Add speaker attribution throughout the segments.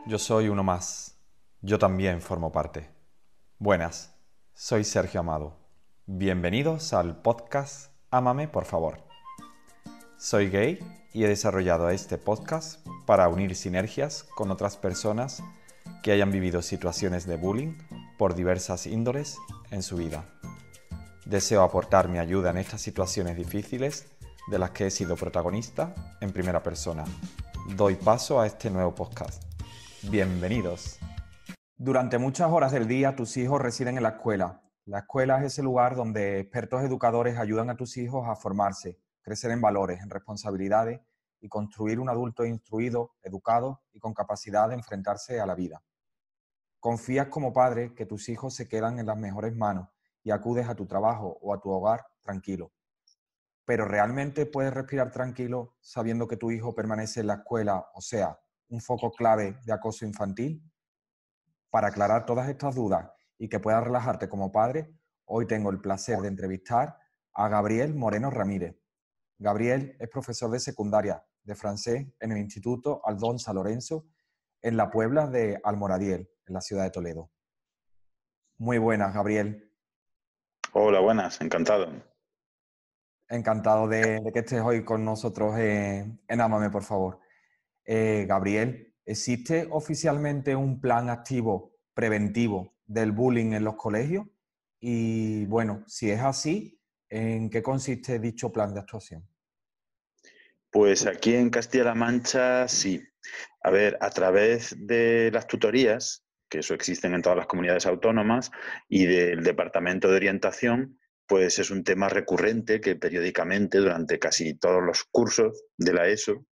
Speaker 1: Yo soy uno más. Yo también formo parte. Buenas, soy Sergio Amado. Bienvenidos al podcast Ámame, por favor. Soy gay y he desarrollado este podcast para unir sinergias con otras personas que hayan vivido situaciones de bullying por diversas índoles en su vida. Deseo aportar mi ayuda en estas situaciones difíciles de las que he sido protagonista en primera persona. Doy paso a este nuevo podcast. Bienvenidos. Durante muchas horas del día tus hijos residen en la escuela. La escuela es ese lugar donde expertos educadores ayudan a tus hijos a formarse, crecer en valores, en responsabilidades y construir un adulto instruido, educado y con capacidad de enfrentarse a la vida. Confías como padre que tus hijos se quedan en las mejores manos y acudes a tu trabajo o a tu hogar tranquilo. Pero ¿realmente puedes respirar tranquilo sabiendo que tu hijo permanece en la escuela, o sea, un foco clave de acoso infantil? Para aclarar todas estas dudas y que puedas relajarte como padre, hoy tengo el placer de entrevistar a Gabriel Moreno Ramírez. Gabriel es profesor de secundaria de francés en el Instituto Aldón San Lorenzo en la Puebla de Almoradiel, en la ciudad de Toledo. Muy buenas, Gabriel.
Speaker 2: Hola, buenas, encantado.
Speaker 1: Encantado de que estés hoy con nosotros en Ámame, por favor. Gabriel, ¿existe oficialmente un plan activo preventivo del bullying en los colegios? Y bueno, si es así, ¿en qué consiste dicho plan de actuación?
Speaker 2: Pues aquí en Castilla-La Mancha, sí. A ver, a través de las tutorías, que eso existen en todas las comunidades autónomas, y del Departamento de Orientación, pues es un tema recurrente que periódicamente, durante casi todos los cursos de la ESO, es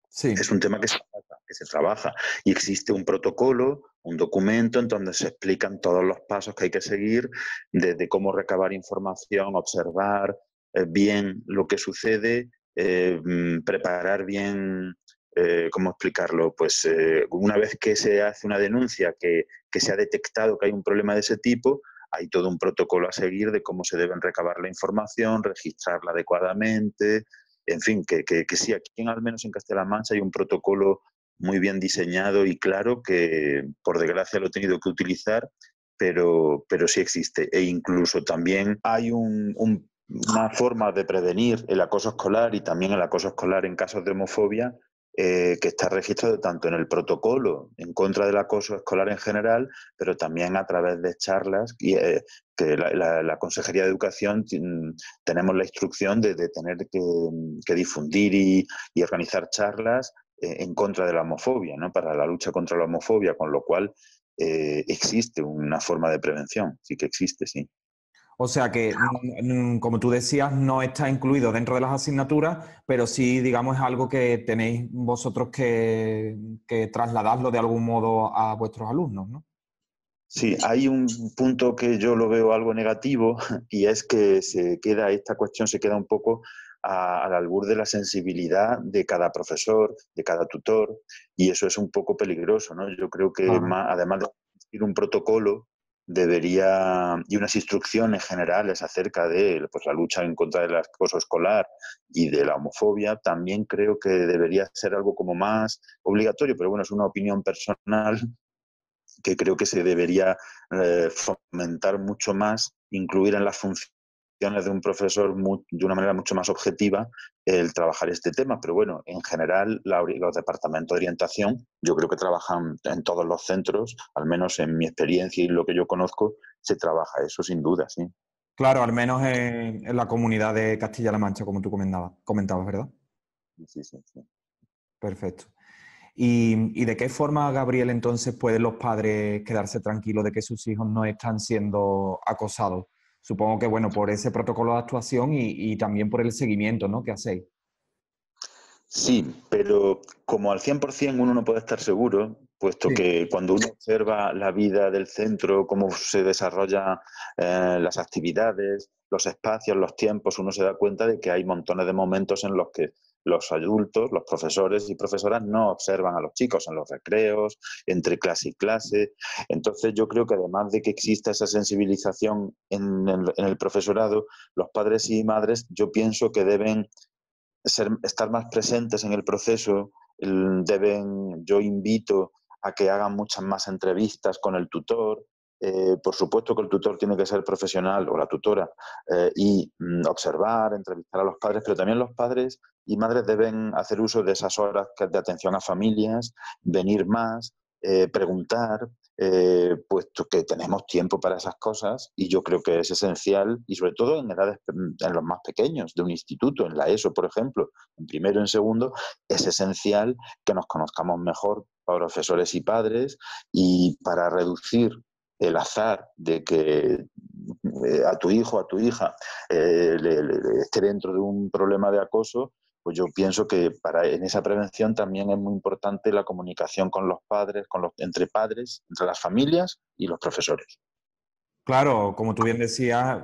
Speaker 1: Sí,
Speaker 2: un tema que se trabaja y existe un protocolo, un documento en donde se explican todos los pasos que hay que seguir, desde cómo recabar información, observar bien lo que sucede, preparar bien, ¿cómo explicarlo? Pues una vez que se hace una denuncia, que se ha detectado que hay un problema de ese tipo, hay todo un protocolo a seguir de cómo se deben recabar la información, registrarla adecuadamente, en fin, que sí, aquí al menos en Castilla-La Mancha hay un protocolo muy bien diseñado y claro que por desgracia lo he tenido que utilizar, pero sí existe. E incluso también hay una forma de prevenir el acoso escolar y también el acoso escolar en casos de homofobia, que está registrado tanto en el protocolo en contra del acoso escolar en general, pero también a través de charlas que la Consejería de Educación tenemos la instrucción de tener que difundir y organizar charlas en contra de la homofobia, ¿no? Para la lucha contra la homofobia, con lo cual existe una forma de prevención, sí que existe, sí.
Speaker 1: o sea que, como tú decías, no está incluido dentro de las asignaturas, pero sí, digamos, es algo que tenéis vosotros que trasladarlo de algún modo a vuestros alumnos, ¿no?
Speaker 2: Sí, hay un punto que yo lo veo algo negativo y es que esta cuestión se queda un poco al albur de la sensibilidad de cada profesor, de cada tutor, y eso es un poco peligroso, ¿no? Yo creo que
Speaker 1: Claro.
Speaker 2: además de existir un protocolo, y unas instrucciones generales acerca de pues, la lucha en contra del acoso escolar y de la homofobia, también creo que debería ser algo como más obligatorio, pero bueno, es una opinión personal que creo que se debería fomentar mucho más, incluir en las funciones de un profesor de una manera mucho más objetiva el trabajar este tema. Pero bueno, en general los departamentos de orientación yo creo que trabajan en todos los centros, al menos en mi experiencia y lo que yo conozco, se trabaja eso sin duda, sí.
Speaker 1: Claro, al menos en la comunidad de Castilla-La Mancha, como tú comentabas, ¿verdad?
Speaker 2: Sí, sí, sí.
Speaker 1: Perfecto. ¿Y de qué forma, Gabriel, entonces pueden los padres quedarse tranquilos de que sus hijos no están siendo acosados? Supongo que, bueno, por ese protocolo de actuación y también por el seguimiento, ¿no? que hacéis.
Speaker 2: Sí, pero como al 100% uno no puede estar seguro, puesto
Speaker 1: Sí.
Speaker 2: que cuando uno observa la vida del centro, cómo se desarrollan las actividades, los espacios, los tiempos, uno se da cuenta de que hay montones de momentos en los que los adultos, los profesores y profesoras no observan a los chicos en los recreos, entre clase y clase. Entonces yo creo que además de que exista esa sensibilización en el profesorado, los padres y madres yo pienso que deben estar más presentes en el proceso, yo invito a que hagan muchas más entrevistas con el tutor. Por supuesto que el tutor tiene que ser profesional, o la tutora, y observar, entrevistar a los padres, pero también los padres y madres deben hacer uso de esas horas de atención a familias, venir más, preguntar, puesto que tenemos tiempo para esas cosas, y yo creo que es esencial, y sobre todo en edades, en los más pequeños, de un instituto, en la ESO, por ejemplo, en primero, en segundo, es esencial que nos conozcamos mejor, profesores y padres, y para reducir el azar de que a tu hijo, a tu hija, esté dentro de un problema de acoso, pues yo pienso que en esa prevención también es muy importante la comunicación con los padres, entre padres, entre las familias y los profesores.
Speaker 1: Claro, como tú bien decías,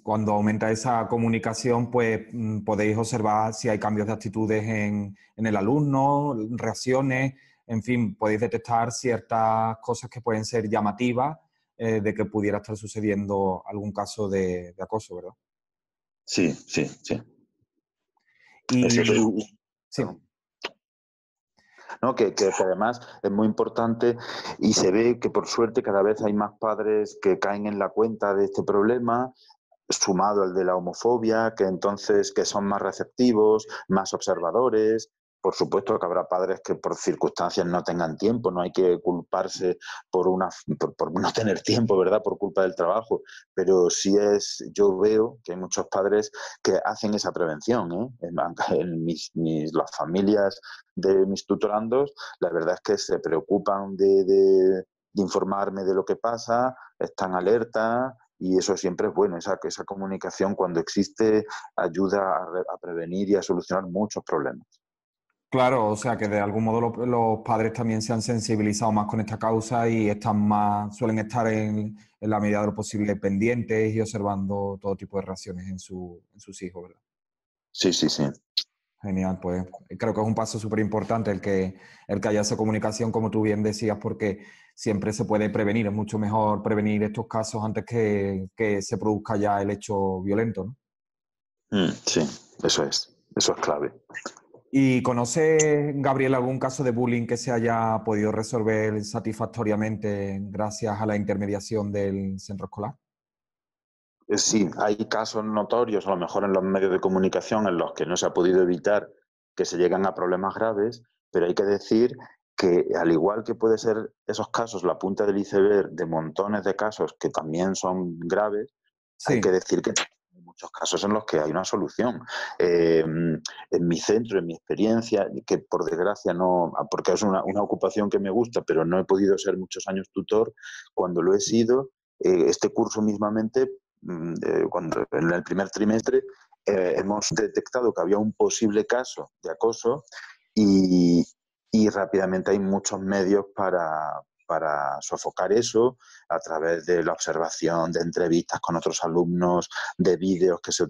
Speaker 1: cuando aumenta esa comunicación, pues podéis observar si hay cambios de actitudes en el alumno, reacciones, en fin, podéis detectar ciertas cosas que pueden ser llamativas de que pudiera estar sucediendo algún caso de acoso, ¿verdad?
Speaker 2: Sí, sí, sí. Es cierto.
Speaker 1: Y sí.
Speaker 2: Perdón. ¿No? Que además es muy importante, y se ve que por suerte cada vez hay más padres que caen en la cuenta de este problema, sumado al de la homofobia, que entonces que son más receptivos, más observadores. Por supuesto que habrá padres que por circunstancias no tengan tiempo, no hay que culparse por no tener tiempo, ¿verdad? Por culpa del trabajo, pero yo veo que hay muchos padres que hacen esa prevención, ¿eh? Las familias de mis tutorandos, la verdad es que se preocupan de informarme de lo que pasa, están alerta, y eso siempre es bueno. Esa comunicación, cuando existe, ayuda a prevenir y a solucionar muchos problemas.
Speaker 1: Claro, o sea que de algún modo los padres también se han sensibilizado más con esta causa y suelen estar en la medida de lo posible pendientes y observando todo tipo de reacciones en sus hijos, ¿verdad?
Speaker 2: Sí, sí, sí.
Speaker 1: Genial, pues creo que es un paso súper importante el que haya esa comunicación, como tú bien decías, porque siempre se puede prevenir, es mucho mejor prevenir estos casos antes que se produzca ya el hecho violento, ¿no?
Speaker 2: Sí, eso es clave.
Speaker 1: ¿Y conoce, Gabriel, algún caso de bullying que se haya podido resolver satisfactoriamente gracias a la intermediación del centro escolar?
Speaker 2: Sí, hay casos notorios, a lo mejor en los medios de comunicación, en los que no se ha podido evitar que se lleguen a problemas graves, pero hay que decir que, al igual que puede ser esos casos la punta del iceberg de montones de casos que también son graves, hay que
Speaker 1: Sí,
Speaker 2: decir que hay muchos casos en los que hay una solución. En mi centro, en mi experiencia, que por desgracia no, porque es una ocupación que me gusta, pero no he podido ser muchos años tutor, cuando lo he sido, este curso mismamente, cuando en el primer trimestre hemos detectado que había un posible caso de acoso, y, y rápidamente hay muchos medios para sofocar eso, a través de la observación, de entrevistas con otros alumnos, de vídeos que se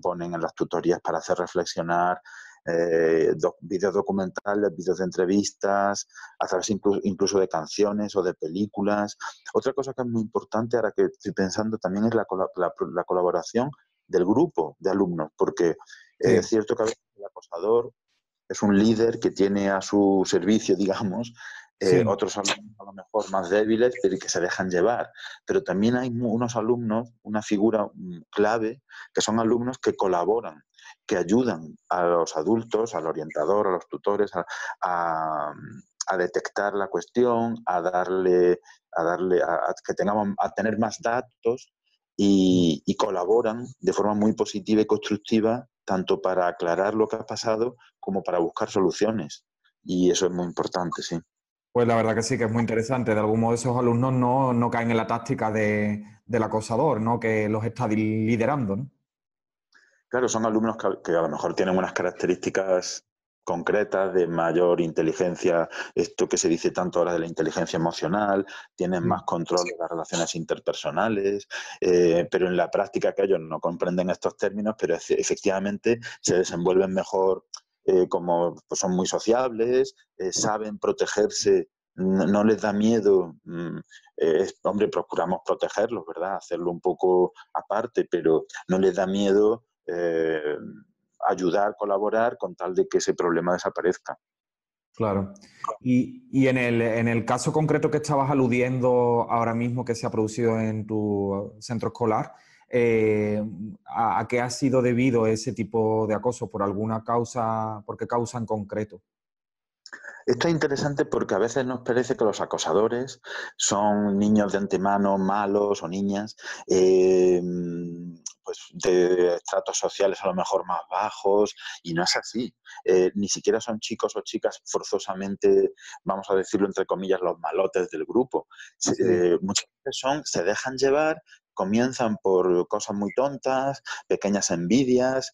Speaker 2: ponen en las tutorías para hacer reflexionar, vídeos documentales, vídeos de entrevistas, a través incluso de canciones o de películas. Otra cosa que es muy importante, ahora que estoy pensando, también es la colaboración del grupo de alumnos, porque es
Speaker 1: sí.
Speaker 2: cierto que a veces el acosador es un líder que tiene a su servicio, digamos,
Speaker 1: Sí.
Speaker 2: otros alumnos a lo mejor más débiles, pero que se dejan llevar. Pero también hay unos alumnos, una figura clave, que son alumnos que colaboran, que ayudan a los adultos, al orientador, a los tutores, a detectar la cuestión, a tener más datos, y colaboran de forma muy positiva y constructiva, tanto para aclarar lo que ha pasado como para buscar soluciones. Y eso es muy importante, sí.
Speaker 1: Pues la verdad que sí, que es muy interesante. De algún modo esos alumnos no caen en la táctica del acosador, ¿no? Que los está liderando, ¿no?
Speaker 2: Claro, son alumnos que a lo mejor tienen unas características concretas de mayor inteligencia, esto que se dice tanto ahora de la inteligencia emocional, tienen más
Speaker 1: Sí.
Speaker 2: control de las relaciones interpersonales, pero en la práctica, que ellos no comprenden estos términos, pero efectivamente se desenvuelven mejor, como pues son muy sociables, saben protegerse, no les da miedo. Hombre, procuramos protegerlos, ¿verdad? Hacerlo un poco aparte, pero no les da miedo ayudar, colaborar, con tal de que ese problema desaparezca.
Speaker 1: Claro. Y en el caso concreto que estabas aludiendo ahora mismo que se ha producido en tu centro escolar, eh, a qué ha sido debido ese tipo de acoso? ¿Por alguna causa, por qué causa en concreto?
Speaker 2: Esto es interesante porque a veces nos parece que los acosadores son niños de antemano malos o niñas, eh, pues de estratos sociales a lo mejor más bajos, y no es así. Ni siquiera son chicos o chicas forzosamente, vamos a decirlo entre comillas, los malotes del grupo.
Speaker 1: Sí,
Speaker 2: Muchas veces se dejan llevar, comienzan por cosas muy tontas, pequeñas envidias,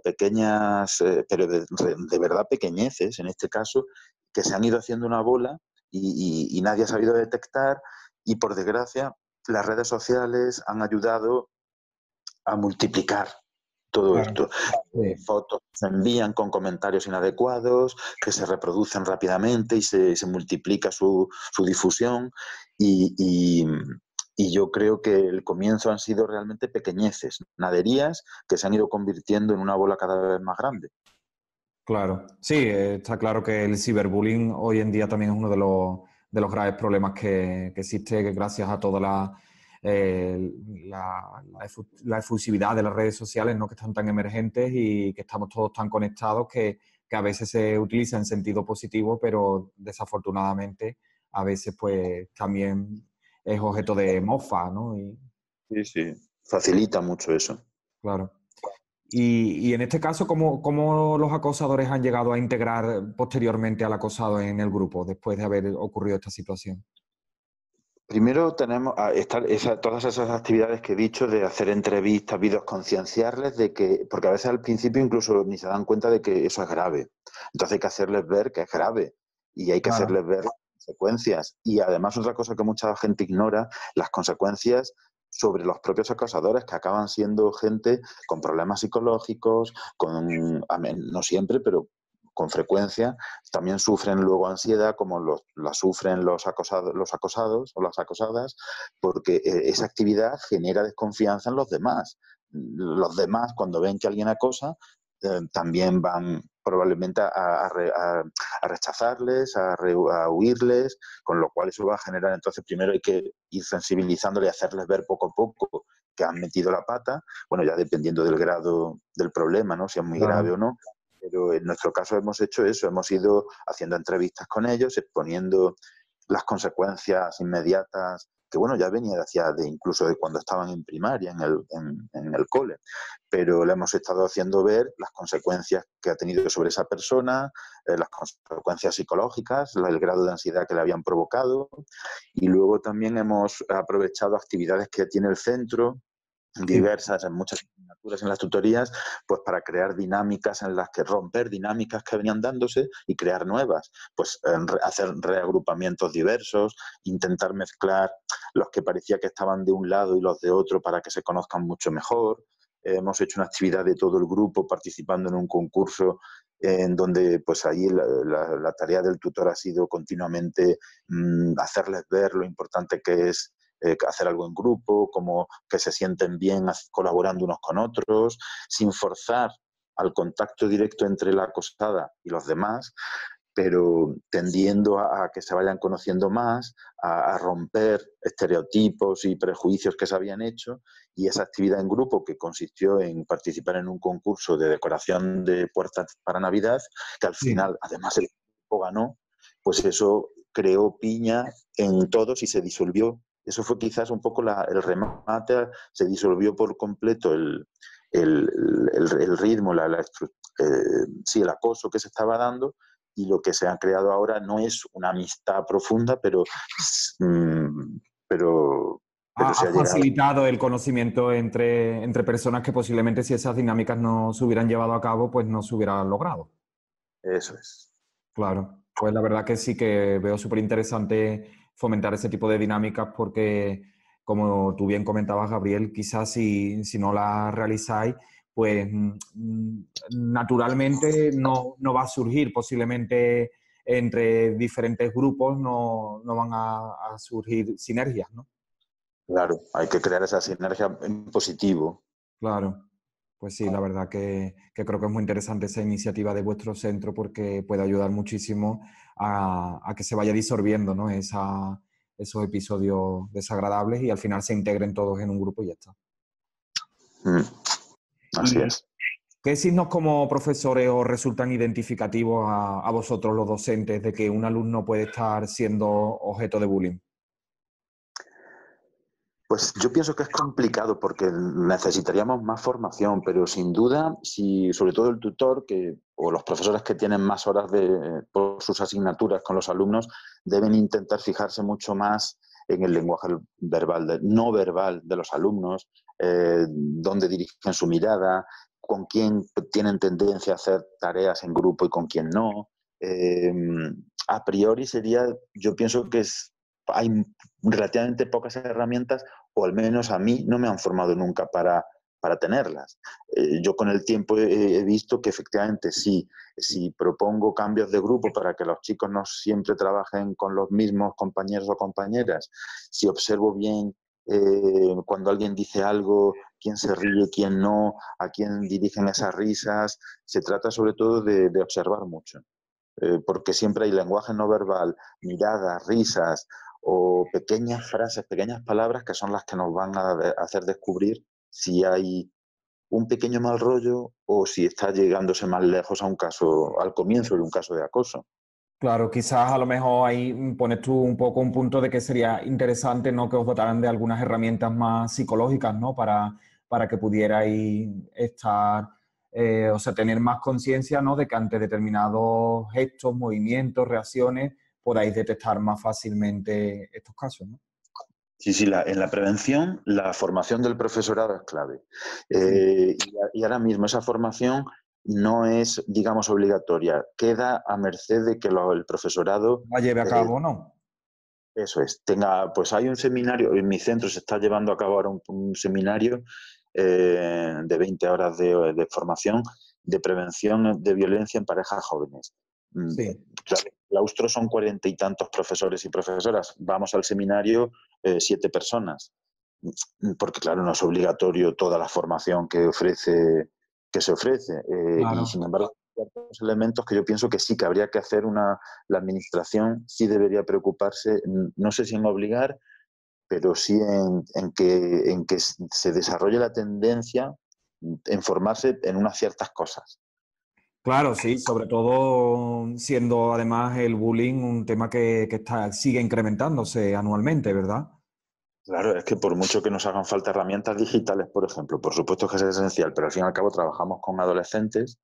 Speaker 2: pequeñas, pero de verdad pequeñeces en este caso, que se han ido haciendo una bola y nadie ha sabido detectar, y por desgracia las redes sociales han ayudado a multiplicar todo
Speaker 1: claro.
Speaker 2: esto.
Speaker 1: Sí.
Speaker 2: Fotos se envían con comentarios inadecuados, que se reproducen rápidamente y se multiplica su difusión, y, y, y yo creo que el comienzo han sido realmente pequeñeces, naderías que se han ido convirtiendo en una bola cada vez más grande.
Speaker 1: Claro, sí, está claro que el ciberbullying hoy en día también es uno de los graves problemas que existe que gracias a toda la efusividad de las redes sociales, ¿no? Que están tan emergentes y que estamos todos tan conectados que a veces se utiliza en sentido positivo, pero desafortunadamente a veces pues también es objeto de mofa, ¿no? Y
Speaker 2: Sí, sí. Facilita mucho eso.
Speaker 1: claro. Y en este caso, ¿cómo los acosadores han llegado a integrar posteriormente al acosado en el grupo después de haber ocurrido esta situación?
Speaker 2: Primero tenemos todas esas actividades que he dicho de hacer entrevistas, vídeos, concienciarles de que, porque a veces al principio incluso ni se dan cuenta de que eso es grave. Entonces hay que hacerles ver que es grave y hay que
Speaker 1: Claro,
Speaker 2: hacerles ver las consecuencias. Y además otra cosa que mucha gente ignora, las consecuencias sobre los propios acosadores, que acaban siendo gente con problemas psicológicos, no siempre, pero con frecuencia también sufren luego ansiedad, como la sufren los acosados o las acosadas, porque esa actividad genera desconfianza en los demás. Los demás, cuando ven que alguien acosa, también van probablemente a rechazarles, a huirles, con lo cual eso va a generar, entonces primero hay que ir sensibilizándole y hacerles ver poco a poco que han metido la pata, bueno, ya dependiendo del grado del problema, ¿no? Si es muy grave
Speaker 1: claro,
Speaker 2: o no, pero en nuestro caso hemos hecho eso, hemos ido haciendo entrevistas con ellos, exponiendo las consecuencias inmediatas, que bueno, ya venía incluso de cuando estaban en primaria, en el cole, pero le hemos estado haciendo ver las consecuencias que ha tenido sobre esa persona, las consecuencias psicológicas, el grado de ansiedad que le habían provocado, y luego también hemos aprovechado actividades que tiene el centro,
Speaker 1: sí,
Speaker 2: diversas en muchas asignaturas en las tutorías, pues para crear dinámicas en las que romper dinámicas que venían dándose y crear nuevas, pues hacer reagrupamientos diversos, intentar mezclar los que parecía que estaban de un lado y los de otro para que se conozcan mucho mejor. Hemos hecho una actividad de todo el grupo participando en un concurso en donde pues ahí la tarea del tutor ha sido continuamente hacerles ver lo importante que es hacer algo en grupo, como que se sienten bien colaborando unos con otros, sin forzar al contacto directo entre la acosada y los demás, pero tendiendo a que se vayan conociendo más, a romper estereotipos y prejuicios que se habían hecho, y esa actividad en grupo que consistió en participar en un concurso de decoración de puertas para Navidad, que al
Speaker 1: sí.
Speaker 2: final además el grupo ganó, pues eso creó piña en todos y se disolvió. Eso fue quizás un poco el remate, se disolvió por completo el, el ritmo, sí, el acoso que se estaba dando, y lo que se ha creado ahora no es una amistad profunda, mm, pero, pero
Speaker 1: Ha
Speaker 2: se ha llegado.
Speaker 1: facilitado el conocimiento entre personas que posiblemente si esas dinámicas no se hubieran llevado a cabo, pues no se hubiera logrado.
Speaker 2: Eso es.
Speaker 1: Claro, pues la verdad que sí que veo súper interesante fomentar ese tipo de dinámicas porque, como tú bien comentabas, Gabriel, quizás si no las realizáis, pues naturalmente no va a surgir, posiblemente entre diferentes grupos no van a surgir sinergias, ¿no?
Speaker 2: Claro, hay que crear esa sinergia en positivo.
Speaker 1: Claro. Pues sí, la verdad que creo que es muy interesante esa iniciativa de vuestro centro porque puede ayudar muchísimo a que se vaya disolviendo, ¿no? Esos episodios desagradables y al final se integren todos en un grupo y ya está.
Speaker 2: Mm, así
Speaker 1: ¿Y
Speaker 2: es.
Speaker 1: qué signos como profesores os resultan identificativos a vosotros los docentes de que un alumno puede estar siendo objeto de bullying?
Speaker 2: Pues yo pienso que es complicado porque necesitaríamos más formación, pero sin duda, si sobre todo el tutor o los profesores que tienen más horas por sus asignaturas con los alumnos deben intentar fijarse mucho más en el lenguaje verbal, no verbal de los alumnos, dónde dirigen su mirada, con quién tienen tendencia a hacer tareas en grupo y con quién no. Eh, a priori yo pienso que hay relativamente pocas herramientas o al menos a mí no me han formado nunca para tenerlas. Yo con el tiempo he visto que efectivamente sí, si propongo cambios de grupo para que los chicos no siempre trabajen con los mismos compañeros o compañeras, si observo bien cuando alguien dice algo, quién se ríe, quién no, a quién dirigen esas risas, se trata sobre todo de observar mucho. Porque siempre hay lenguaje no verbal, miradas, risas o pequeñas frases, pequeñas palabras que son las que nos van a hacer descubrir si hay un pequeño mal rollo o si está llegándose más lejos a un caso, al comienzo de un caso de acoso.
Speaker 1: Claro, quizás a lo mejor ahí pones tú un poco un punto de que sería interesante, ¿no? Que os dotaran de algunas herramientas más psicológicas, ¿no? Para que pudierais estar, o sea, tener más conciencia, ¿no? De que ante determinados gestos, movimientos, reacciones, podáis detectar más fácilmente estos casos, ¿no?
Speaker 2: Sí, sí, en la prevención la formación del profesorado es clave.
Speaker 1: Sí.
Speaker 2: Y ahora mismo esa formación no es, digamos, obligatoria. Queda a merced de que el profesorado
Speaker 1: La lleve a
Speaker 2: eh,
Speaker 1: cabo, ¿no?
Speaker 2: eso es, pues hay un seminario, en mi centro se está llevando a cabo ahora un seminario de 20 horas de formación de prevención de violencia en parejas jóvenes.
Speaker 1: Sí.
Speaker 2: Claro, el claustro son 40 y tantos profesores y profesoras. Vamos al seminario 7 personas, porque claro, no es obligatorio toda la formación que se ofrece. Y
Speaker 1: Claro.
Speaker 2: sin embargo, hay ciertos elementos que yo pienso que sí que habría que hacer la administración sí debería preocuparse, no sé si en obligar, pero sí en que se desarrolle la tendencia en formarse en unas ciertas cosas.
Speaker 1: Claro, sí, sobre todo siendo además el bullying un tema sigue incrementándose anualmente, ¿verdad?
Speaker 2: Claro, es que por mucho que nos hagan falta herramientas digitales, por ejemplo, por supuesto que es esencial, pero al fin y al cabo trabajamos con adolescentes,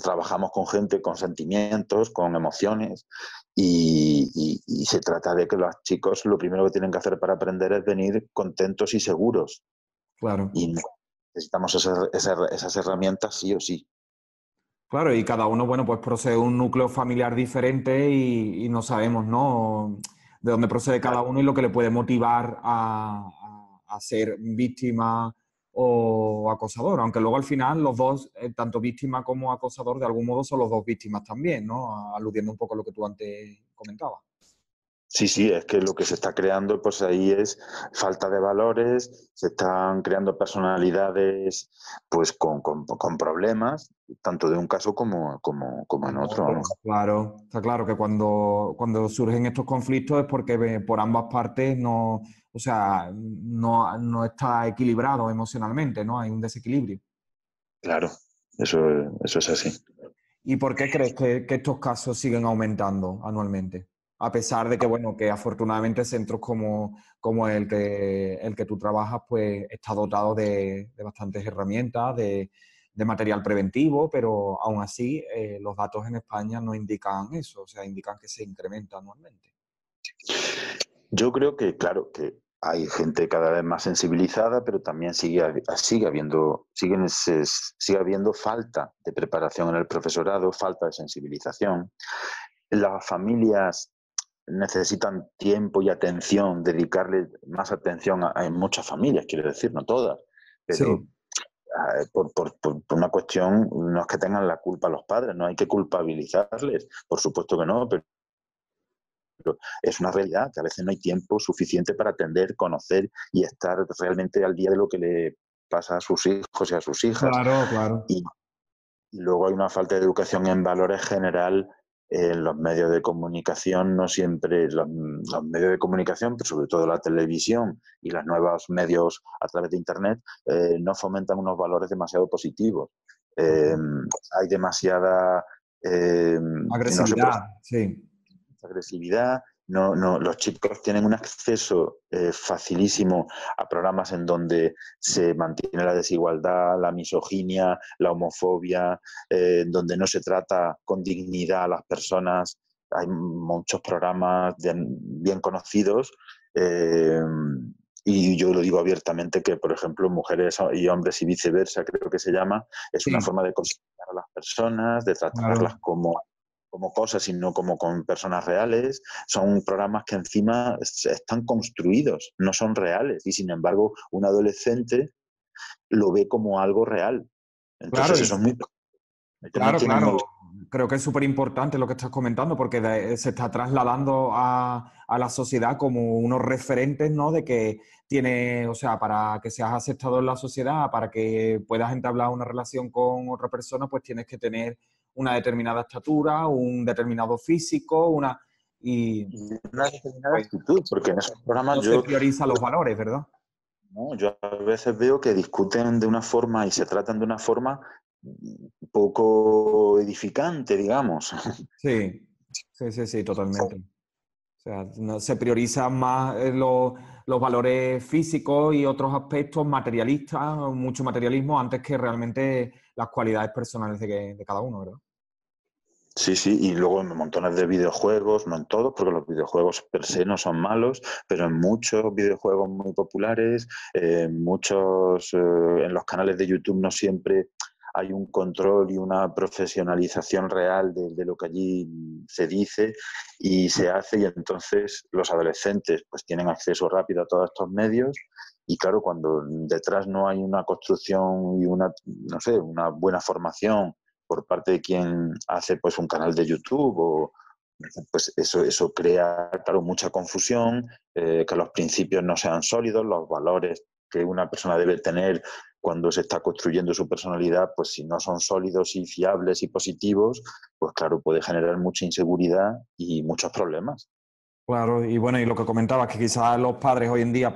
Speaker 2: trabajamos con gente con sentimientos, con emociones, y se trata de que los chicos lo primero que tienen que hacer para aprender es venir contentos y seguros.
Speaker 1: Claro.
Speaker 2: Y necesitamos esas herramientas sí o sí.
Speaker 1: Claro, y cada uno, bueno, pues procede de un núcleo familiar diferente y no sabemos, ¿no? De dónde procede cada uno y lo que le puede motivar a ser víctima o acosador. Aunque luego al final los dos, tanto víctima como acosador, de algún modo son los dos víctimas también, ¿no? Aludiendo un poco a lo que tú antes comentabas.
Speaker 2: Sí, sí, es que lo que se está creando, pues ahí es falta de valores, se están creando personalidades, pues con problemas, tanto de un caso como en otro,
Speaker 1: Otro.
Speaker 2: vamos.
Speaker 1: Claro, está claro que cuando surgen estos conflictos es porque por ambas partes no, o sea, no está equilibrado emocionalmente, ¿no? Hay un desequilibrio.
Speaker 2: Claro, eso, eso es así.
Speaker 1: ¿Y por qué crees que estos casos siguen aumentando anualmente? A pesar de que, bueno, que afortunadamente centros como el que tú trabajas, pues está dotado de bastantes herramientas, de material preventivo, pero aún así los datos en España no indican eso, o sea, indican que se incrementa anualmente.
Speaker 2: Yo creo que, claro, que hay gente cada vez más sensibilizada, pero también sigue habiendo falta de preparación en el profesorado, falta de sensibilización. Las familias necesitan tiempo y atención, dedicarle más atención en muchas familias, quiero decir, no todas, pero
Speaker 1: Sí,
Speaker 2: por una cuestión, no es que tengan la culpa los padres, no hay que culpabilizarles, por supuesto que no, pero es una realidad que a veces no hay tiempo suficiente para atender, conocer y estar realmente al día de lo que pasa a sus hijos y a sus hijas.
Speaker 3: Claro, claro.
Speaker 2: Y luego hay una falta de educación en valores general en los medios de comunicación, no siempre los medios de comunicación, pero sobre todo la televisión y los nuevos medios a través de Internet, no fomentan unos valores demasiado positivos. Hay demasiada no sé,
Speaker 3: Agresividad, sí.
Speaker 2: agresividad. Los chicos tienen un acceso facilísimo a programas en donde se mantiene la desigualdad, la misoginia, la homofobia, donde no se trata con dignidad a las personas. Hay muchos programas bien conocidos y yo lo digo abiertamente que, por ejemplo, Mujeres y Hombres y Viceversa, creo que se llama, es una
Speaker 3: Sí,
Speaker 2: forma de considerar a las personas, de tratarlas
Speaker 3: claro.
Speaker 2: como cosas y no como con personas reales. Son programas que encima están construidos, no son reales, y sin embargo un adolescente lo ve como algo real.
Speaker 3: Claro,
Speaker 2: Entonces eso es muy... Ellos no
Speaker 3: claro,
Speaker 2: tienen el...
Speaker 3: claro. Creo que es súper importante lo que estás comentando porque se está trasladando a la sociedad como unos referentes, ¿no? De que tiene, o sea, para que seas aceptado en la sociedad, para que puedas entablar una relación con otra persona, pues tienes que tener una determinada estatura, un determinado físico, y
Speaker 2: una determinada
Speaker 3: pues
Speaker 2: actitud, porque en esos programas
Speaker 3: no se prioriza los valores, ¿verdad?
Speaker 2: yo a veces veo que discuten de una forma y se tratan de una forma poco edificante, digamos.
Speaker 3: Sí, sí, sí, sí, totalmente. O sea, no, se priorizan más los valores físicos y otros aspectos materialistas, mucho materialismo, antes que realmente las cualidades personales de cada uno, ¿verdad?
Speaker 2: Sí, sí, y luego en montones de videojuegos, no en todos, porque los videojuegos per se no son malos, pero en muchos videojuegos muy populares, en los canales de YouTube no siempre hay un control y una profesionalización real de lo que allí se dice y se hace, y entonces los adolescentes pues tienen acceso rápido a todos estos medios. Y claro, cuando detrás no hay una construcción y no sé, una buena formación por parte de quien hace pues un canal de YouTube pues eso crea, claro, mucha confusión, que los principios no sean sólidos, los valores que una persona debe tener cuando se está construyendo su personalidad, pues si no son sólidos y fiables y positivos, pues claro, puede generar mucha inseguridad y muchos problemas.
Speaker 3: Claro, y bueno, y lo que comentabas, que quizás los padres hoy en día,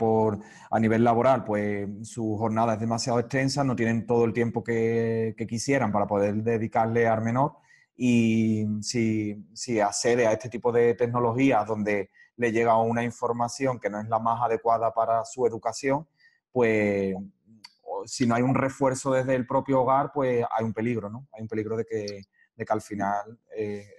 Speaker 3: a nivel laboral, pues su jornada es demasiado extensa, no tienen todo el tiempo que quisieran para poder dedicarle al menor. Y si accede a este tipo de tecnologías donde le llega una información que no es la más adecuada para su educación, pues si no hay un refuerzo desde el propio hogar, pues hay un peligro, ¿no? Hay un peligro de que al final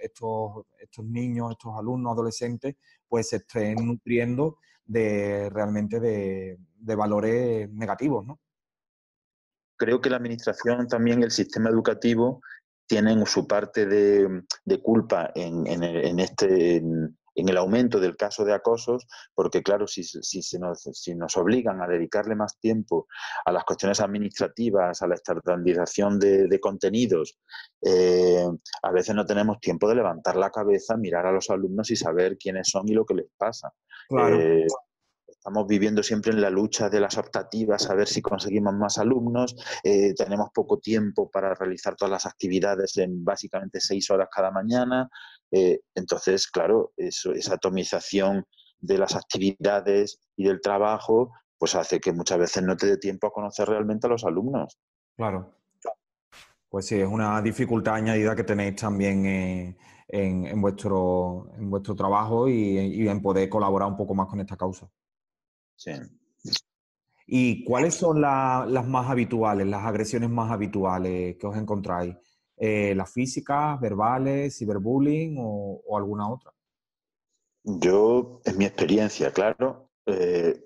Speaker 3: estos niños, estos alumnos, adolescentes, pues se estén nutriendo realmente de valores negativos, ¿no?
Speaker 2: Creo que la administración, también el sistema educativo, tienen su parte de culpa en el aumento del caso de acosos, porque claro, si nos obligan a dedicarle más tiempo a las cuestiones administrativas, a la estandarización de contenidos, a veces no tenemos tiempo de levantar la cabeza, mirar a los alumnos y saber quiénes son y lo que les pasa.
Speaker 3: Claro,
Speaker 2: Eh, Estamos viviendo siempre en la lucha de las optativas, a ver si conseguimos más alumnos. Tenemos poco tiempo para realizar todas las actividades en básicamente 6 horas cada mañana. Entonces, claro, esa atomización de las actividades y del trabajo, pues hace que muchas veces no te dé tiempo a conocer realmente a los alumnos.
Speaker 3: claro. Pues sí, es una dificultad añadida que tenéis también en vuestro trabajo y en poder colaborar un poco más con esta causa.
Speaker 2: Sí.
Speaker 3: ¿Y cuáles son las más habituales, las agresiones más habituales que os encontráis? ¿Las físicas, verbales, ciberbullying o alguna otra?
Speaker 2: Yo, en mi experiencia, claro,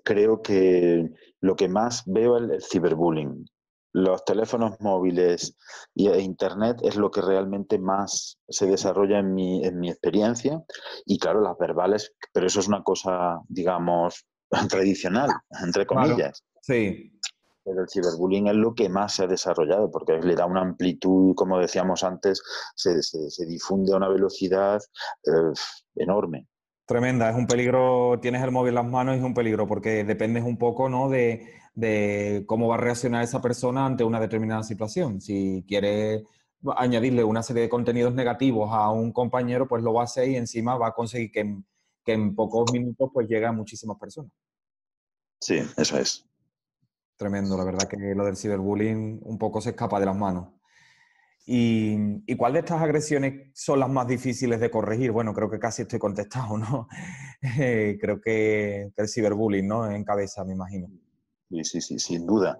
Speaker 2: creo que lo que más veo es el ciberbullying. Los teléfonos móviles e Internet es lo que realmente más se desarrolla en mi experiencia. Y claro, las verbales, pero eso es una cosa, digamos, tradicional, entre
Speaker 3: Claro.
Speaker 2: comillas.
Speaker 3: Sí,
Speaker 2: Pero el ciberbullying es lo que más se ha desarrollado, porque le da una amplitud, como decíamos antes, se difunde a una velocidad enorme.
Speaker 3: tremenda, es un peligro, tienes el móvil en las manos y es un peligro porque dependes un poco, ¿no? de cómo va a reaccionar esa persona ante una determinada situación. Si quiere añadirle una serie de contenidos negativos a un compañero, pues lo va a hacer y encima va a conseguir que en pocos minutos pues llegue a muchísimas personas.
Speaker 2: Sí, eso es.
Speaker 3: Tremendo, la verdad que lo del ciberbullying un poco se escapa de las manos. ¿Y cuál de estas agresiones son las más difíciles de corregir? Bueno, creo que casi estoy contestado, ¿no? Creo que el ciberbullying, ¿no? En cabeza, me imagino.
Speaker 2: Sí, sí, sí, sin duda.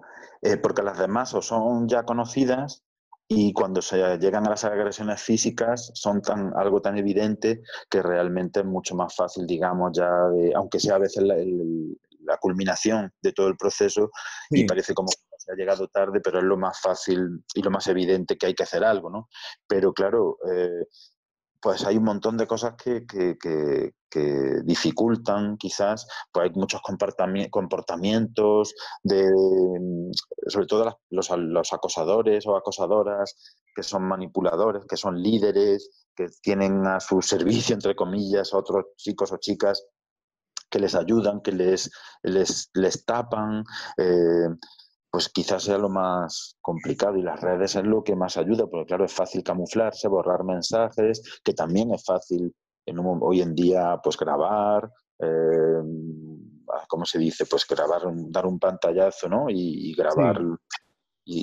Speaker 2: Porque las demás o son ya conocidas y cuando se llegan a las agresiones físicas son algo tan evidente que realmente es mucho más fácil, digamos, ya, aunque sea a veces la culminación de todo el proceso y
Speaker 3: Sí,
Speaker 2: parece como que se ha llegado tarde, pero es lo más fácil y lo más evidente que hay que hacer algo, ¿no? Pero claro, pues hay un montón de cosas que dificultan quizás, pues hay muchos comportamientos sobre todo los acosadores o acosadoras que son manipuladores, que son líderes, que tienen a su servicio, entre comillas, a otros chicos o chicas que les ayudan, que les tapan, pues quizás sea lo más complicado y las redes es lo que más ayuda, porque claro, es fácil camuflarse, borrar mensajes, que también es fácil hoy en día pues grabar, ¿cómo se dice? Pues grabar, dar un pantallazo, ¿no? Y grabar
Speaker 3: sí.
Speaker 2: y,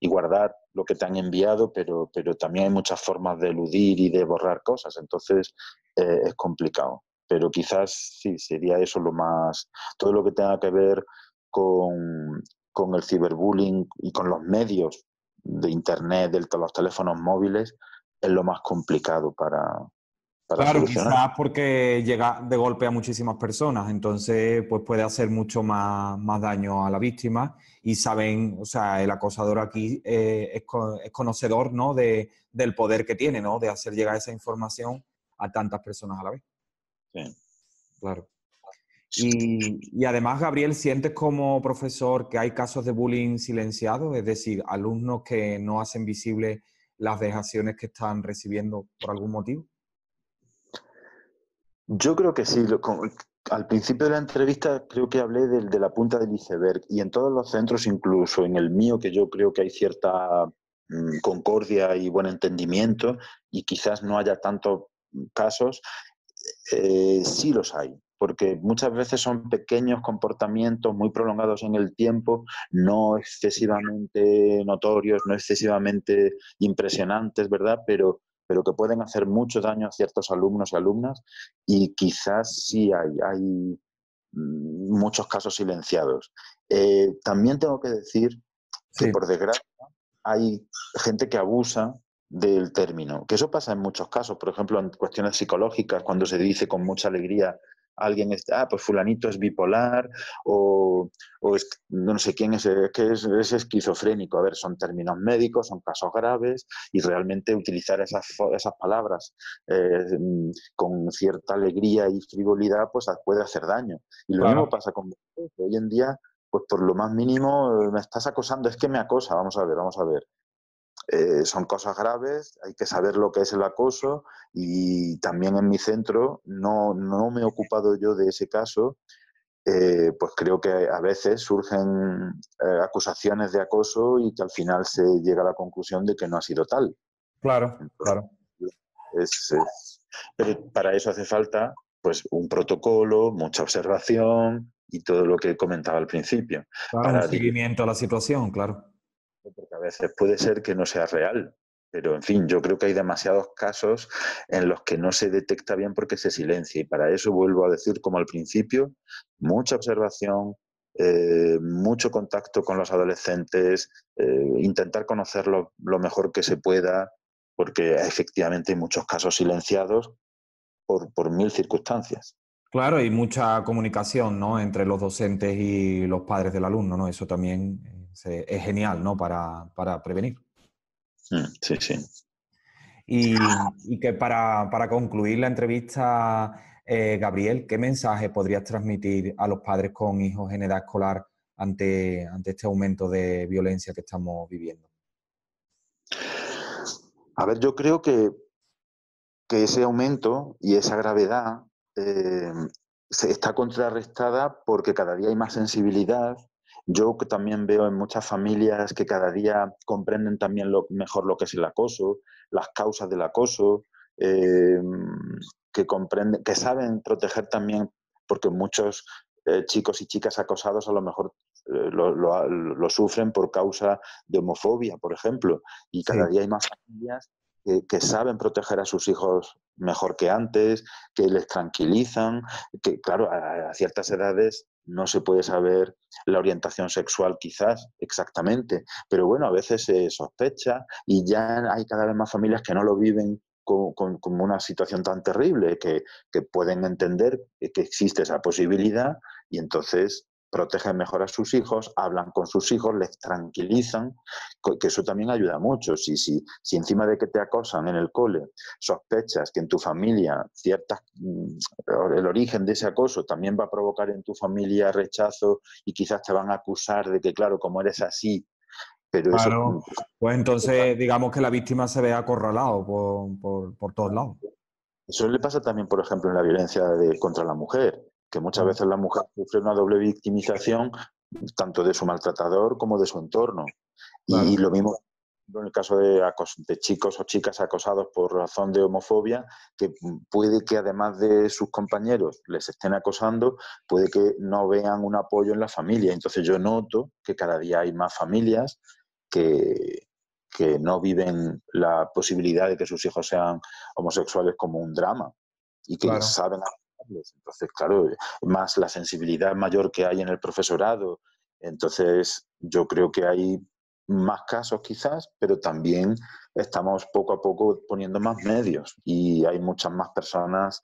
Speaker 2: y guardar lo que te han enviado, pero también hay muchas formas de eludir y de borrar cosas, entonces es complicado. Pero quizás sí, sería eso lo más, todo lo que tenga que ver con el ciberbullying y con los medios de internet, de los teléfonos móviles, es lo más complicado para
Speaker 3: Claro,
Speaker 2: solucionar.
Speaker 3: quizás porque llega de golpe a muchísimas personas, entonces pues puede hacer mucho más daño a la víctima y saben, o sea, el acosador aquí es conocedor, ¿no? Del poder que tiene, ¿no? De hacer llegar esa información a tantas personas a la vez.
Speaker 2: Sí.
Speaker 3: Claro. Y además, Gabriel, ¿sientes como profesor que hay casos de bullying silenciados? Es decir, alumnos que no hacen visible las vejaciones que están recibiendo por algún motivo.
Speaker 2: Yo creo que sí. Al principio de la entrevista creo que hablé de la punta del iceberg y en todos los centros, incluso en el mío, que yo creo que hay cierta concordia y buen entendimiento y quizás no haya tantos casos, sí los hay. Porque muchas veces son pequeños comportamientos muy prolongados en el tiempo, no excesivamente notorios, no excesivamente impresionantes, ¿verdad? Pero que pueden hacer mucho daño a ciertos alumnos y alumnas y quizás sí hay muchos casos silenciados. También tengo que decir que
Speaker 3: Sí.
Speaker 2: por desgracia hay gente que abusa del término, que eso pasa en muchos casos, por ejemplo, en cuestiones psicológicas, cuando se dice con mucha alegría alguien pues fulanito es bipolar o no sé quién es que es esquizofrénico. A ver, son términos médicos, son casos graves y realmente utilizar esas palabras con cierta alegría y frivolidad pues puede hacer daño. Y lo mismo
Speaker 3: Claro.
Speaker 2: pasa con hoy en día, pues por lo más mínimo me estás acosando, es que me acosa, vamos a ver, vamos a ver. Son cosas graves, hay que saber lo que es el acoso y también en mi centro no me he ocupado yo de ese caso, pues creo que a veces surgen acusaciones de acoso y que al final se llega a la conclusión de que no ha sido tal.
Speaker 3: Claro,
Speaker 2: Entonces,
Speaker 3: claro.
Speaker 2: pero para eso hace falta pues un protocolo, mucha observación y todo lo que comentaba al principio,
Speaker 3: Claro, un
Speaker 2: para
Speaker 3: seguimiento a la situación, claro.
Speaker 2: porque a veces puede ser que no sea real. Pero, en fin, yo creo que hay demasiados casos en los que no se detecta bien porque se silencia. Y para eso vuelvo a decir, como al principio, mucha observación, mucho contacto con los adolescentes, intentar conocerlos lo mejor que se pueda, porque efectivamente hay muchos casos silenciados por mil circunstancias.
Speaker 3: Claro, y mucha comunicación, ¿no? Entre los docentes y los padres del alumno, ¿no? Eso también es genial, ¿no? Para prevenir.
Speaker 2: Sí, sí.
Speaker 3: Y que para concluir la entrevista, Gabriel, ¿qué mensaje podrías transmitir a los padres con hijos en edad escolar ante este aumento de violencia que estamos viviendo?
Speaker 2: A ver, yo creo que ese aumento y esa gravedad se está contrarrestada porque cada día hay más sensibilidad Yo que también veo en muchas familias que cada día comprenden también mejor lo que es el acoso, las causas del acoso, eh, que comprenden, que saben proteger también, porque muchos chicos y chicas acosados a lo mejor lo sufren por causa de homofobia, por ejemplo, y cada
Speaker 3: Sí,
Speaker 2: día hay más familias que saben proteger a sus hijos mejor que antes, que les tranquilizan, que claro, a ciertas edades no se puede saber la orientación sexual quizás exactamente, pero bueno, a veces se sospecha y ya hay cada vez más familias que no lo viven como una situación tan terrible, que pueden entender que existe esa posibilidad y entonces protegen mejor a sus hijos, hablan con sus hijos, les tranquilizan, que eso también ayuda mucho. Si encima de que te acosan en el cole sospechas que en tu familia el origen de ese acoso también va a provocar en tu familia rechazo y quizás te van a acusar de que, claro, como eres así, pero eso
Speaker 3: claro. Pues entonces, digamos que la víctima se ve acorralado por todos lados.
Speaker 2: eso le pasa también, por ejemplo, en la violencia contra la mujer, que muchas
Speaker 3: Claro,
Speaker 2: veces la mujer sufre una doble victimización, tanto de su maltratador como de su entorno. Y
Speaker 3: claro.
Speaker 2: lo mismo en el caso de chicos o chicas acosados por razón de homofobia, que puede que además de sus compañeros les estén acosando, puede que no vean un apoyo en la familia. Entonces yo noto que cada día hay más familias que, que no viven la posibilidad de que sus hijos sean homosexuales como un drama y que
Speaker 3: Claro.
Speaker 2: saben apoyarles. Entonces, claro, más la sensibilidad mayor que hay en el profesorado. Entonces, yo creo que hay más casos quizás, pero también estamos poco a poco poniendo más medios y hay muchas más personas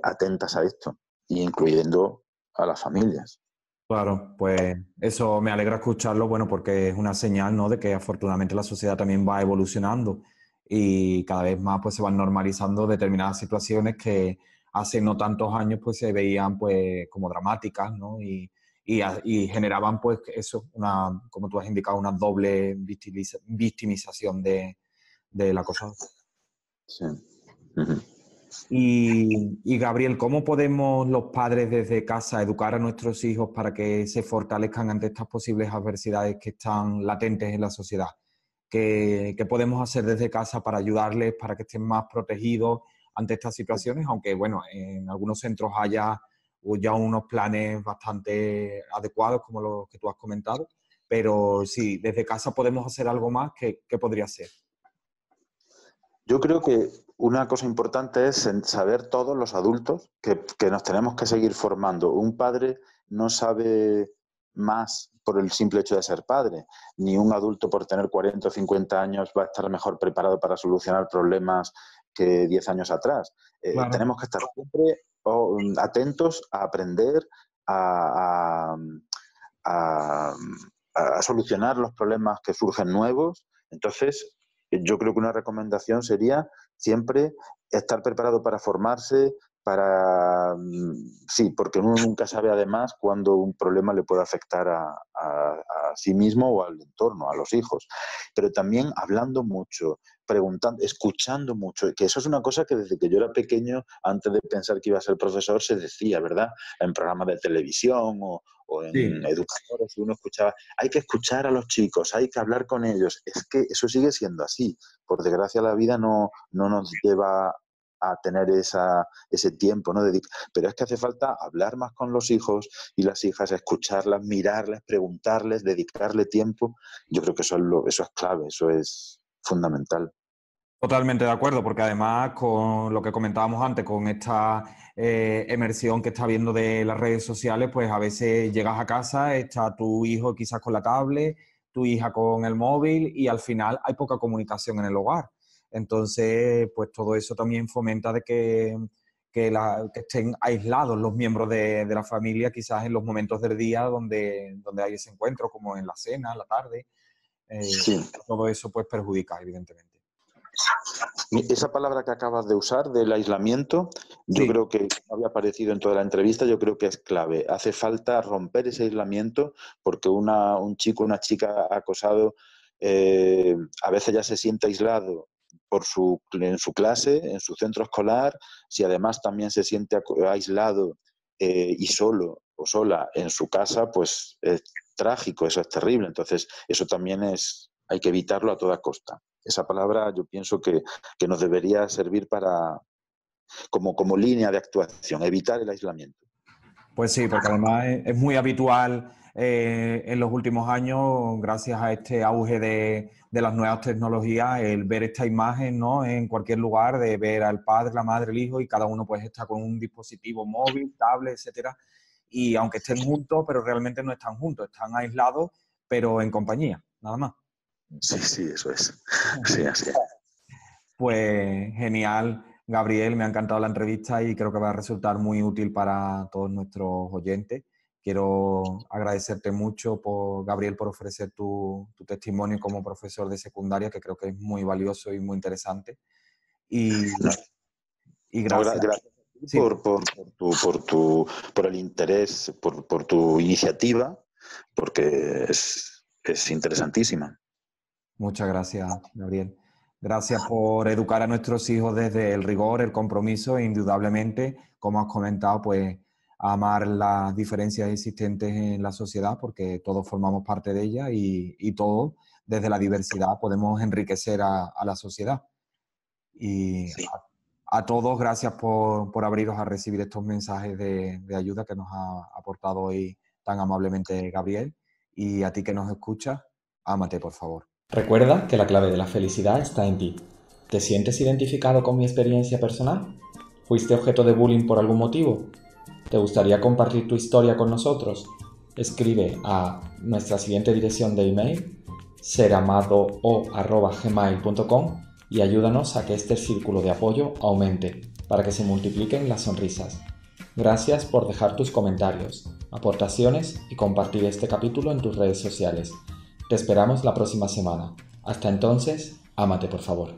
Speaker 2: atentas a esto, incluyendo a las familias.
Speaker 3: Claro, pues eso me alegra escucharlo, bueno, porque es una señal, ¿no? De que afortunadamente la sociedad también va evolucionando y cada vez más pues se van normalizando determinadas situaciones que hace no tantos años pues se veían pues como dramáticas, ¿no? Y generaban pues eso, una, como tú has indicado, una doble victimización de la cosa.
Speaker 2: Sí. Uh-huh.
Speaker 3: Y Gabriel, ¿cómo podemos los padres desde casa educar a nuestros hijos para que se fortalezcan ante estas posibles adversidades que están latentes en la sociedad? ¿Qué podemos hacer desde casa para ayudarles, para que estén más protegidos ante estas situaciones? Aunque, bueno, en algunos centros haya ya unos planes bastante adecuados, como los que tú has comentado. Pero sí, desde casa podemos hacer algo más. ¿Qué podría ser?
Speaker 2: Yo creo que una cosa importante es saber todos los adultos que nos tenemos que seguir formando. Un padre no sabe más por el simple hecho de ser padre, ni un adulto por tener 40 o 50 años va a estar mejor preparado para solucionar problemas que 10 años atrás.
Speaker 3: Claro.
Speaker 2: Tenemos que estar siempre atentos a aprender, a, a, a solucionar los problemas que surgen nuevos. Entonces, yo creo que una recomendación sería siempre estar preparado para formarse, para sí, porque uno nunca sabe además cuándo un problema le puede afectar a sí mismo o al entorno, a los hijos. Pero también hablando mucho, preguntando, escuchando mucho, que eso es una cosa que desde que yo era pequeño, antes de pensar que iba a ser profesor, se decía, ¿verdad? En programas de televisión o en
Speaker 3: Sí.
Speaker 2: educadores, uno escuchaba, hay que escuchar a los chicos, hay que hablar con ellos. Es que eso sigue siendo así. Por desgracia, la vida no nos lleva a tener ese tiempo, ¿no? Pero es que hace falta hablar más con los hijos y las hijas, escucharlas, mirarles, preguntarles, dedicarle tiempo. Yo creo que eso es clave, eso es fundamental.
Speaker 3: Totalmente de acuerdo, porque además con lo que comentábamos antes, con esta emersión que está habiendo de las redes sociales, pues a veces llegas a casa, está tu hijo quizás con la tablet, tu hija con el móvil y al final hay poca comunicación en el hogar. Entonces, pues todo eso también fomenta de que estén aislados los miembros de la familia, quizás en los momentos del día donde hay ese encuentro, como en la cena, en la tarde.
Speaker 2: Sí.
Speaker 3: Todo eso pues perjudica, evidentemente.
Speaker 2: Esa palabra que acabas de usar del aislamiento, yo
Speaker 3: Sí.
Speaker 2: creo que no había aparecido en toda la entrevista, yo creo que es clave. Hace falta romper ese aislamiento porque un chico, una chica acosado a veces ya se siente aislado en su clase, en su centro escolar, si además también se siente aislado y solo o sola en su casa, pues trágico, eso es terrible. Entonces, eso también hay que evitarlo a toda costa. Esa palabra yo pienso que nos debería servir como línea de actuación, evitar el aislamiento.
Speaker 3: Pues sí, porque además es muy habitual en los últimos años, gracias a este auge de las nuevas tecnologías, el ver esta imagen, ¿no?, en cualquier lugar, de ver al padre, la madre, el hijo, y cada uno pues está con un dispositivo móvil, tablet, etcétera. Y aunque estén juntos, pero realmente no están juntos, están aislados, pero en compañía, nada más.
Speaker 2: Sí, eso es. Sí, así es.
Speaker 3: Pues genial, Gabriel, me ha encantado la entrevista y creo que va a resultar muy útil para todos nuestros oyentes. Quiero agradecerte mucho, Gabriel, por ofrecer tu testimonio como profesor de secundaria, que creo que es muy valioso y muy interesante. Y gracias.
Speaker 2: Gracias
Speaker 3: Sí.
Speaker 2: por el interés, por tu iniciativa, porque es interesantísima.
Speaker 3: Muchas gracias, Gabriel. Gracias por educar a nuestros hijos desde el rigor, el compromiso e indudablemente, como has comentado, pues amar las diferencias existentes en la sociedad, porque todos formamos parte de ella y todos, desde la diversidad, podemos enriquecer a la sociedad. Y
Speaker 2: sí.
Speaker 3: a todos, gracias por abriros a recibir estos mensajes de ayuda que nos ha aportado hoy tan amablemente Gabriel. Y a ti que nos escuchas, ámate, por favor.
Speaker 1: Recuerda que la clave de la felicidad está en ti. ¿Te sientes identificado con mi experiencia personal? ¿Fuiste objeto de bullying por algún motivo? ¿Te gustaría compartir tu historia con nosotros? Escribe a nuestra siguiente dirección de email, seramado@gmail.com, y ayúdanos a que este círculo de apoyo aumente para que se multipliquen las sonrisas. Gracias por dejar tus comentarios, aportaciones y compartir este capítulo en tus redes sociales. Te esperamos la próxima semana. Hasta entonces, ámate por favor.